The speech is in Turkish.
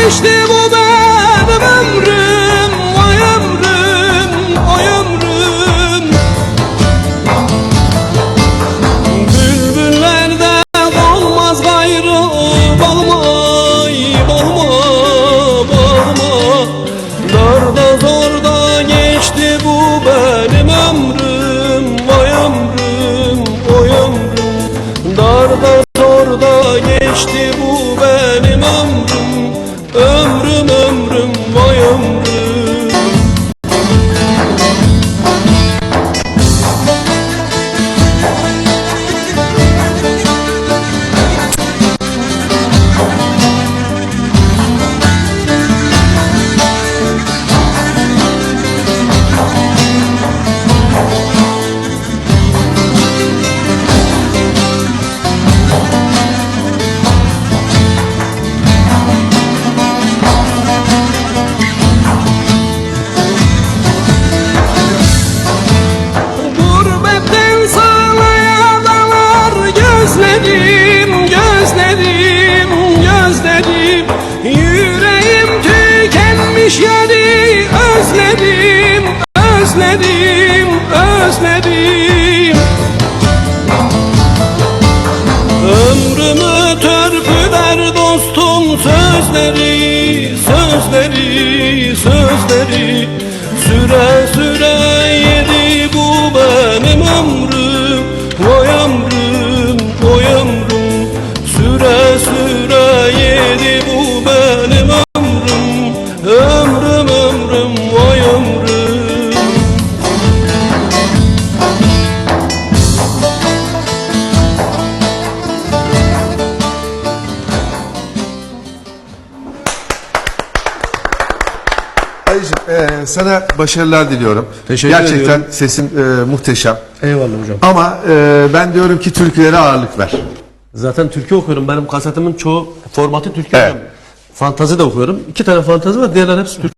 geçti bu benim ömrüm, vay ömrüm, vay ömrüm. Bülbüllerde olmaz gayrı bağıma, bağıma, bağıma. Darda zorda geçti bu benim ömrüm, vay ömrüm, vay ömrüm. Darda zorda geçti bu benim ömrüm, ömrüm, ömrüm, vay ömrüm. Gözlerim, gözlerim, gözlerim. Yüreğim tükenmiş yani özledim, özledim, özledim. Ömrümü törpüler dostum sözleri, sözleri, sözleri. Süre süre yedi bu benim ömrüm, vay ömrüm, vay ömrüm. Süre süre yedi bu benim ömrüm, ömrüm, ömrüm, vay ömrüm. Sana başarılar diliyorum. Teşekkür Gerçekten ediyorum. sesin muhteşem. Eyvallah hocam. Ama ben diyorum ki türkülere ağırlık ver. Zaten türkü okuyorum. Benim kasetimin çoğu formatı türkü. Evet. Fantazi de okuyorum. 2 tane fantazi var. Diğerler hepsi türkü.